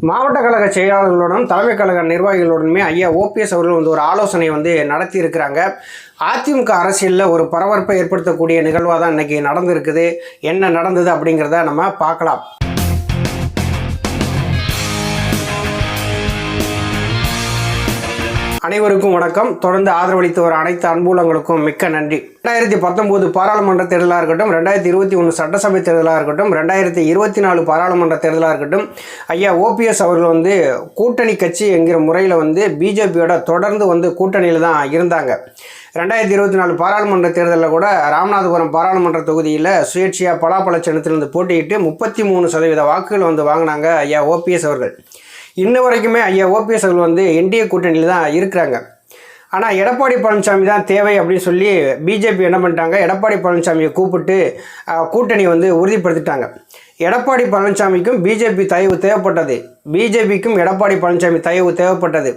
மாவட்ட கழக செயலாளர்களுடன் தலைமை கழக நிர்வாகிகளுடனுமே ஐயா ஓபிஎஸ் அவர்கள் ஒரு ஆலோசனை நடத்தி இருக்கிறாங்க. அதிமுக அரசியலில் ஒரு பரபரப்பை ஏற்படுத்தக்கூடிய நிகழ்வாக தான் இன்றைக்கி நடந்திருக்குது. என்ன நடந்தது அப்படிங்கிறத நம்ம பார்க்கலாம். அனைவருக்கும் வணக்கம். தொடர்ந்து ஆதரவளித்து வர அனைத்து அன்புலங்களுக்கும் மிக்க நன்றி. 2019 பாராளுமன்ற தேர்தலாக இருக்கட்டும், 2021 சட்டசபை தேர்தலாக இருக்கட்டும், 2024 பாராளுமன்ற தேர்தலாக இருக்கட்டும், ஐயா ஓபிஎஸ் அவர்கள் கூட்டணி கட்சி என்கிற முறையில் பிஜேபியோட தொடர்ந்து கூட்டணியில் தான் இருந்தாங்க. 2024 பாராளுமன்ற தேர்தலில் கூட ராமநாதபுரம் பாராளுமன்ற தொகுதியில் சுயேட்சையாக பலாப்பழ சின்னத்திலிருந்து போட்டியிட்டு 33% வாக்குகள் வாங்கினாங்க ஐயா ஓபிஎஸ் அவர்கள். இன்ன வரைக்குமே ஐயா ஓபிஎஸ் அவர்கள் என்டிஏ கூட்டணியில் தான் இருக்கிறாங்க. ஆனால் எடப்பாடி பழனிசாமி தான் தேவை அப்படின்னு சொல்லி பிஜேபி என்ன பண்ணிட்டாங்க, எடப்பாடி பழனிசாமியை கூப்பிட்டு கூட்டணி உறுதிப்படுத்திட்டாங்க. எடப்பாடி பழனிசாமிக்கும் பிஜேபி தயவு தேவைப்பட்டது, பிஜேபிக்கும் எடப்பாடி பழனிசாமி தயவு தேவைப்பட்டது.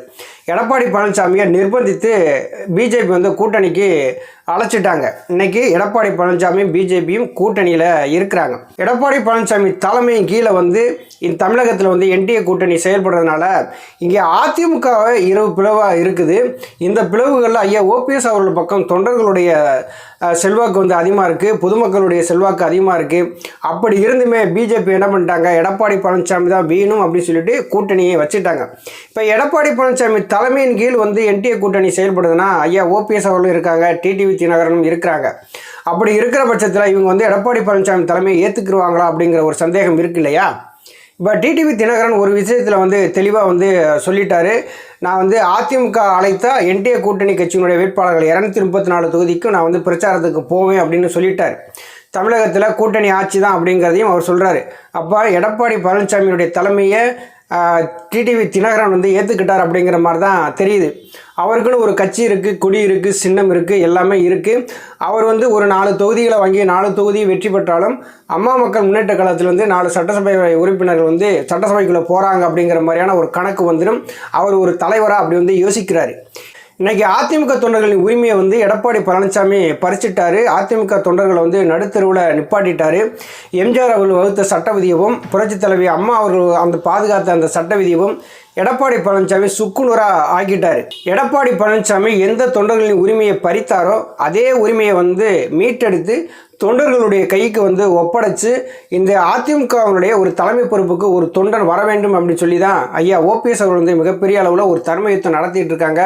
எடப்பாடி பழனிசாமியை நிர்பந்தித்து பிஜேபி கூட்டணிக்கு அழைச்சிட்டாங்க. இன்றைக்கி எடப்பாடி பழனிசாமி பிஜேபியும் கூட்டணியில் இருக்கிறாங்க. எடப்பாடி பழனிசாமி தலைமையின் கீழே இந்த தமிழகத்தில் என்டிஏ கூட்டணி செயல்படுறதுனால இங்கே அதிமுக இரவு பிளவாக இருக்குது. இந்த பிளவுகளில் ஐயா ஓபிஎஸ் அவர்கள் பக்கம் தொண்டர்களுடைய செல்வாக்கு அதிகமாக இருக்குது, பொதுமக்களுடைய செல்வாக்கு அதிகமாக இருக்குது. அப்படி இருந்துமே பிஜேபி என்ன பண்ணிட்டாங்க, எடப்பாடி பழனிசாமி தான் வேணும் அப்படின்னு சொல்லிட்டு கூட்டணியை வச்சுட்டாங்க. இப்போ எடப்பாடி பழனிசாமி தலைமையின் கீழ் என்டிஏ கூட்டணி செயல்படுதுன்னா ஐயா ஓபிஎஸ் அவர்களும் இருக்காங்க, டிடிவி தினகரனும் இருக்கிறாங்க. அப்படி இருக்கிற பட்சத்தில் இவங்க எடப்பாடி பழனிசாமி தலைமையை ஏற்றுக்குருவாங்களா அப்படிங்கிற ஒரு சந்தேகம் இருக்கு இல்லையா? இப்போ டிடிவி தினகரன் ஒரு விஷயத்தில் தெளிவாக சொல்லிட்டாரு. நான் அதிமுக அழைத்தா என்டிஏ கூட்டணி கட்சியினுடைய வேட்பாளர்கள் 234 தொகுதிக்கும் நான் பிரச்சாரத்துக்கு போவேன் அப்படின்னு சொல்லிட்டார். தமிழகத்தில் கூட்டணி ஆட்சி தான் அப்படிங்கிறதையும் அவர் சொல்கிறாரு. அப்போ எடப்பாடி பழனிசாமியுடைய தலைமையை டிடிவி தினகரன் ஏற்றுக்கிட்டார் அப்படிங்கிற மாதிரி தான் தெரியுது. அவருக்குன்னு ஒரு கட்சி இருக்குது, கொடி இருக்குது, சின்னம் இருக்குது, எல்லாமே இருக்குது. அவர் ஒரு 4 தொகுதிகளை வாங்கி 4 தொகுதியை வெற்றி பெற்றாலும் அம்மா மக்கள் முன்னேற்ற கழகத்தில் 4 சட்டசபை உறுப்பினர்கள் சட்டசபைக்குள்ளே போகிறாங்க அப்படிங்கிற மாதிரியான ஒரு கணக்கு வந்துடும். அவர் ஒரு தலைவராக அப்படி யோசிக்கிறாரு. இன்றைக்கி அதிமுக தொண்டர்களின் உரிமையை எடப்பாடி பழனிசாமி பறிச்சிட்டாரு. அதிமுக தொண்டர்களை நடுத்தருவில் நிப்பாட்டிட்டார். எம்ஜிஆர் அவர்கள் வகுத்த சட்ட விதியவும் புரட்சித் தலைவி அம்மா அவர்கள் பாதுகாத்த அந்த சட்ட விதியவும் எடப்பாடி பழனிசாமி சுக்குநூறாக ஆக்கிட்டார். எடப்பாடி பழனிசாமி எந்த தொண்டர்களின் உரிமையை பறித்தாரோ அதே உரிமையை மீட்டெடுத்து தொண்டர்களுடைய கைக்கு ஒப்படைச்சு இந்த அதிமுகவுடைய ஒரு தலைமை பொறுப்புக்கு ஒரு தொண்டன் வர வேண்டும் அப்படின்னு சொல்லி தான் ஐயா ஓபிஎஸ் அவர்கள் மிகப்பெரிய அளவில் ஒரு தர்ம யுத்தம் நடத்திட்டு இருக்காங்க.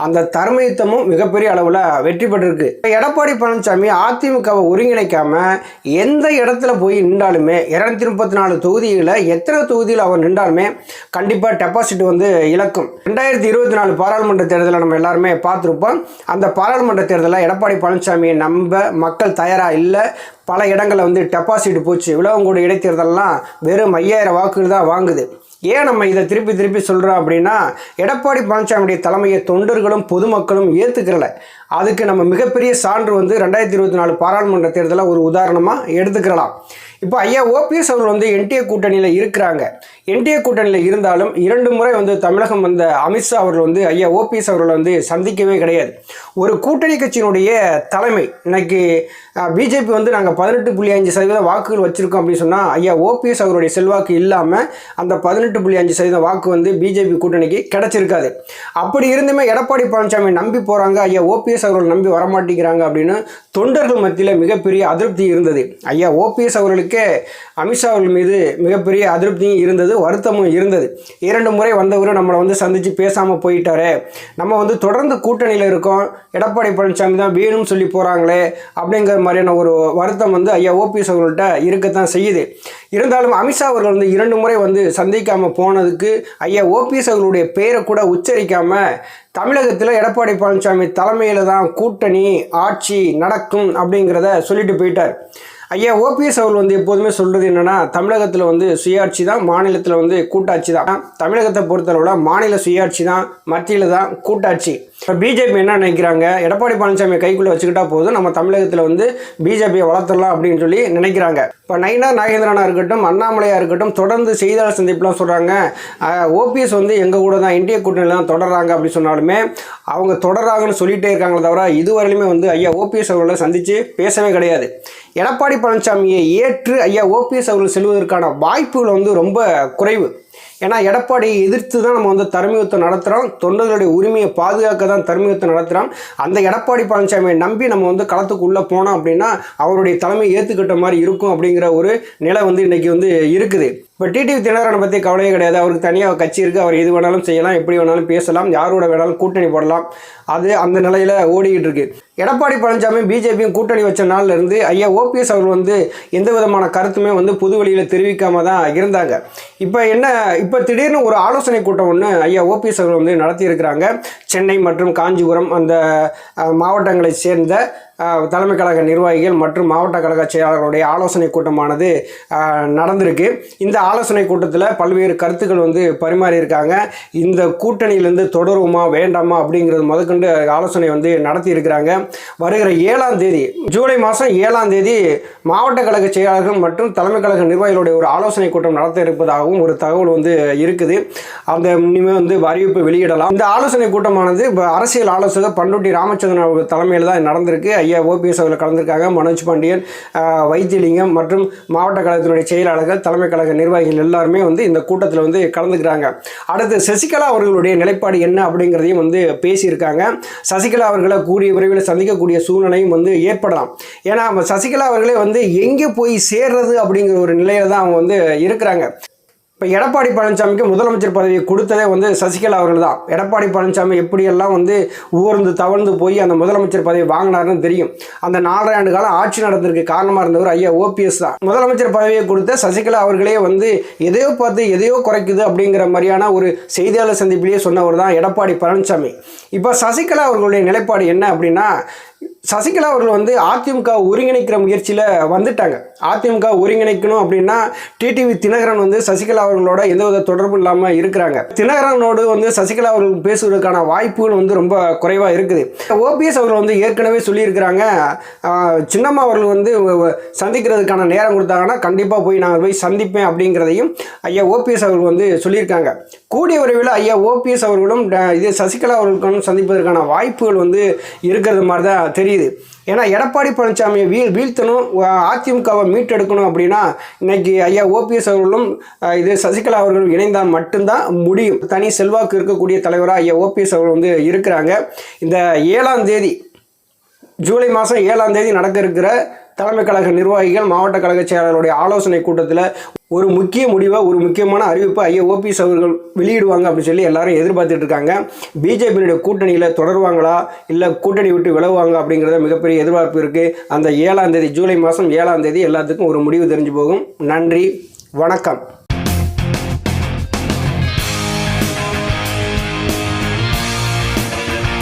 அந்த தர்ம யுத்தமும் மிகப்பெரிய அளவில் வெற்றி பெற்றிருக்கு. எடப்பாடி பழனிசாமி அதிமுகவை ஒருங்கிணைக்காம எந்த இடத்துல போய் நின்றாலுமே 234 தொகுதியில் எத்தனை தொகுதியில் அவர் நின்றாலுமே கண்டிப்பாக டெபாசிட் இழக்கும். 2024 பாராளுமன்ற தேர்தலை நம்ம எல்லாருமே பார்த்துருப்போம். அந்த பாராளுமன்ற தேர்தலில் எடப்பாடி பழனிசாமியை நம்ப மக்கள் தயாராக இல்லை. பல இடங்களில் டெபாசிட் போச்சு. விளவங்கோடு இடைத்தேர்தலாம் வெறும் 5000 வாக்குகள் தான் வாங்குது. ஏன் நம்ம இதை திருப்பி சொல்கிறோம் அப்படின்னா, எடப்பாடி பழனிசாமியுடைய தலைமையை தொண்டர்களும் பொதுமக்களும் ஏற்றுக்கிறல. அதுக்கு நம்ம மிகப்பெரிய சான்று 2024 பாராளுமன்ற தேர்தலை ஒரு உதாரணமாக எடுத்துக்கிறலாம். இப்போ ஐயா ஓபிஎஸ் அவர்கள் என்டிஏ கூட்டணியில் இருக்கிறாங்க. என்டிஏ கூட்டணியில் இருந்தாலும் 2 முறை தமிழகம் அமித்ஷா அவர்கள் ஐயா ஓபிஎஸ் அவர்களை சந்திக்கவே கிடையாது. ஒரு கூட்டணி கட்சியினுடைய தலைமை இன்னைக்கு பிஜேபி நாங்கள் 18.5% வாக்குகள் வச்சுருக்கோம் அப்படின்னு சொன்னால் ஐயா ஓபிஎஸ் அவருடைய செல்வாக்கு இல்லாமல் அந்த 18.5% வாக்கு பிஜேபி கூட்டணிக்கு கிடச்சிருக்காது. அப்படி இருந்துமே எடப்பாடி பழனிசாமி நம்பி போகிறாங்க, ஐயா ஓபிஎஸ் அவர்கள் நம்பி வரமாட்டேங்கிறாங்க அப்படின்னு தொண்டர்கள் மத்தியில் மிகப்பெரிய அதிருப்தி இருந்தது. ஐயா ஓபிஎஸ் அவர்களுக்கு அமித்ஷா அவர்கள் மீது மிகப்பெரிய அதிருப்தியும் இருந்தது, வருத்தமும் இருந்தது. 2 முறை வந்தவர் நம்மளை சந்தித்து பேசாமல் போயிட்டாரு, நம்ம தொடர்ந்து கூட்டணியில் இருக்கோம், எடப்பாடி பழனிசாமி தான் வேணும்னு சொல்லி போகிறாங்களே அப்படிங்கிற மாதிரியான ஒரு வருத்தம் ஐயா ஓபிஎஸ் அவர்கள்ட்ட இருக்கத்தான் செய்யுது. இருந்தாலும் அமித்ஷா அவர்கள் 2 முறை சந்திக்காமல் போனதுக்கு ஐயா ஓபிஎஸ் அவர்களுடைய பெயரை கூட உச்சரிக்காமல் தமிழகத்தில் எடப்பாடி பழனிசாமி தலைமையில் தான் கூட்டணி ஆட்சி நடக்கும் அப்படிங்கிறத சொல்லிட்டு போயிட்டார். ஐயா ஓபிஎஸ் அவர்கள் எப்போதுமே சொல்கிறது என்னென்னா, தமிழகத்தில் சுயாட்சி தான், மாநிலத்தில் கூட்டாட்சி தான். தமிழகத்தை பொறுத்தளவில் மாநில சுயாட்சி தான், மத்தியில் தான் கூட்டாட்சி. இப்போ பிஜேபி என்ன நினைக்கிறாங்க, எடப்பாடி பழனிசாமியை கைக்குள்ளே வச்சுக்கிட்டா போதும், நம்ம தமிழகத்தில் பிஜேபியை வளர்த்துடலாம் அப்படின்னு சொல்லி நினைக்கிறாங்க. இப்போ நயினார் நாகேந்திரனாக இருக்கட்டும், அண்ணாமலையாக இருக்கட்டும், தொடர்ந்து செய்தியாளர் சந்திப்புலாம் சொல்கிறாங்க, ஓபிஎஸ் எங்கள் கூட தான் என்டிஏ கூட்டணியில் தான் தொடர்றாங்க அப்படி சொன்னாலுமே அவங்க தொடர்றாங்கன்னு சொல்லிகிட்டே இருக்காங்களே தவிர இதுவரையிலுமே ஐயா ஓபிஎஸ் அவர்களை சந்தித்து பேசவே கிடையாது. எடப்பாடி பழனிசாமியை ஏற்று ஐயா ஓபிஎஸ் அவர்கள் செல்வதற்கான வாய்ப்புகள் ரொம்ப குறைவு. ஏன்னா எடப்பாடியை எதிர்த்து தான் நம்ம வந்து தர்ம யுத்தம் நடத்துகிறோம், தொண்டர்களுடைய உரிமையை பாதுகாக்க தான் தர்ம யுத்தம் நடத்துகிறோம். அந்த எடப்பாடி பழனிசாமியை நம்பி நம்ம வந்து களத்துக்குள்ளே போனோம் அப்படின்னா அவருடைய தலைமை ஏற்றுக்கிட்ட மாதிரி இருக்கும் அப்படிங்கிற ஒரு நிலை வந்து இன்றைக்கி வந்து இருக்குது. இப்போ டிடிவி தினகரனை பற்றி கவலையே கிடையாது. அவருக்கு தனியாக கட்சி இருக்குது, அவர் எது வேணாலும் செய்யலாம், எப்படி வேணாலும் பேசலாம், யாரோட வேணாலும் கூட்டணி போடலாம். அது அந்த நிலையில் ஓடிக்கிட்டு இருக்கு. எடப்பாடி பழனிசாமி பிஜேபியும் கூட்டணி வச்ச நாள்ல இருந்து ஐயா ஓபிஎஸ் அவர் வந்து எந்த விதமான கருத்துமே வந்து பொது வெளியில் தெரிவிக்காம தான் இருந்தாங்க. இப்போ திடீர்னு ஒரு ஆலோசனை கூட்டம் ஒன்று ஐயா ஓபிஎஸ் அவர் வந்து நடத்தியிருக்கிறாங்க. சென்னை மற்றும் காஞ்சிபுரம் அந்த மாவட்டங்களை சேர்ந்த தலைமை கழக நிர்வாகிகள் மற்றும் மாவட்ட கழக செயலாளர்களுடைய ஆலோசனை கூட்டமானது நடந்திருக்கு. இந்த ஆலோசனை கூட்டத்தில் பல்வேறு கருத்துக்கள் வந்து பரிமாறியிருக்காங்க. இந்த கூட்டணியிலேருந்து தொடருமா வேண்டாமா அப்படிங்கிறது முதற்கொண்டு ஆலோசனை வந்து நடத்தியிருக்கிறாங்க. வருகிற 7ஆம் தேதி ஜூலை மாதம் 7ஆம் தேதி மாவட்ட கழக செயலாளர்கள் மற்றும் தலைமை கழக நிர்வாகிகளுடைய ஒரு ஆலோசனை கூட்டம் நடத்த இருப்பதாகவும் ஒரு தகவல் வந்து இருக்குது. அந்த இனிமேல் வந்து அறிவிப்பு வெளியிடலாம். இந்த ஆலோசனை கூட்டமானது அரசியல் ஆலோசகர் பண்ருட்டி ராமச்சந்திரன் அவர்கள் தலைமையில் தான் நடந்திருக்கு. ஐயா ஓபிஎஸ் அவர்கள் கலந்திருக்காங்க. மனோஜ் பாண்டியன், வைத்தியலிங்கம் மற்றும் மாவட்ட கழகத்தினுடைய செயலாளர்கள், தலைமை கழக நிர்வாகிகள் எல்லாருமே வந்து இந்த கூட்டத்தில் வந்து கலந்துக்கிறாங்க. அடுத்து சசிகலா அவர்களுடைய நிலைப்பாடு என்ன அப்படிங்கிறதையும் வந்து பேசியிருக்காங்க. சசிகலா அவர்களை கூடிய விரைவில் சந்திக்கக்கூடிய சூழ்நிலையும் வந்து ஏற்படலாம். ஏன்னா சசிகலா அவர்களே வந்து எங்கே போய் சேர்றது அப்படிங்கிற ஒரு நிலையில தான் அவங்க வந்து இருக்கிறாங்க. இப்போ எடப்பாடி பழனிசாமிக்கு முதலமைச்சர் பதவியை கொடுத்ததே வந்து சசிகலா அவர்கள் தான். எடப்பாடி பழனிசாமி எப்படியெல்லாம் வந்து ஊர்ந்து தவழ்ந்து போய் அந்த முதலமைச்சர் பதவி வாங்கினார்னு தெரியும். அந்த 4.5 ஆண்டு காலம் ஆட்சி நடந்ததுக்கு காரணமாக இருந்தவர் ஐயா ஓபிஎஸ் தான். முதலமைச்சர் பதவியை கொடுத்த சசிகலா அவர்களே வந்து எதையோ பார்த்து எதையோ குறைக்குது அப்படிங்கிற மாதிரியான ஒரு செய்தியாளர் சந்திப்பிலேயே சொன்னவர் தான் எடப்பாடி பழனிசாமி. இப்போ சசிகலா அவர்களுடைய நிலைப்பாடு என்ன அப்படின்னா, சசிகலா அவர்கள் வந்து அதிமுக ஒருங்கிணைக்கிற முயற்சியில் வந்துட்டாங்க. அதிமுக ஒருங்கிணைக்கணும் அப்படின்னா டிடிவி தினகரன் வந்து சசிகலா அவர்களோட எந்தவித தொடர்பு இல்லாமல் இருக்கிறாங்க. தினகரனோடு வந்து சசிகலா அவர்கள் பேசுவதற்கான வாய்ப்புகள் வந்து ரொம்ப குறைவாக இருக்குது. ஓபிஎஸ் அவர்கள் வந்து ஏற்கனவே சொல்லியிருக்கிறாங்க, சின்னம்மா அவர்கள் வந்து சந்திக்கிறதுக்கான நேரம் கொடுத்தாங்கன்னா கண்டிப்பாக போய் நாங்கள் போய் சந்திப்பேன் அப்படிங்கிறதையும் ஐயா ஓபிஎஸ் அவர்கள் வந்து சொல்லியிருக்காங்க. கூடிய விரைவில் ஐயா ஓபிஎஸ் அவர்களும் இது சசிகலா அவர்களுக்கும் சந்திப்பதற்கான வாய்ப்புகள் வந்து இருக்கிறது மாதிரி தான் தெரியுது. ஏன்னா எடப்பாடி பழனிசாமியை வீழ்த்தணும், அதிமுகவை மீட்டெடுக்கணும் அப்படின்னா இன்னைக்கு ஐயா ஓபிஎஸ் அவர்களும் இது சசிகலா அவர்களும் இணைந்தால் மட்டும்தான் முடியும். தனி செல்வாக்கு இருக்கக்கூடிய தலைவராக ஐயா ஓபிஎஸ் அவர்கள் வந்து இருக்கிறாங்க. இந்த 7ஆம் தேதி ஜூலை மாதம் 7ஆம் தேதி நடக்க இருக்கிற தலைமை கழக நிர்வாகிகள் மாவட்ட கழக செயலாளருடைய ஆலோசனை கூட்டத்தில் ஒரு முக்கிய முடிவை, ஒரு முக்கியமான அறிவிப்பை ஐயா ஓபிஎஸ் அவர்கள் வெளியிடுவாங்க அப்படின்னு சொல்லி எல்லாரும் எதிர்பார்த்துட்டு இருக்காங்க. பிஜேபியினுடைய கூட்டணியில் தொடருவாங்களா இல்லை கூட்டணி விட்டு விலகுவாங்க அப்படிங்கிறத மிகப்பெரிய எதிர்பார்ப்பு இருக்குது. அந்த 7ஆம் தேதி ஜூலை மாதம் 7ஆம் தேதி எல்லாத்துக்கும் ஒரு முடிவு தெரிஞ்சு போகும். நன்றி, வணக்கம்.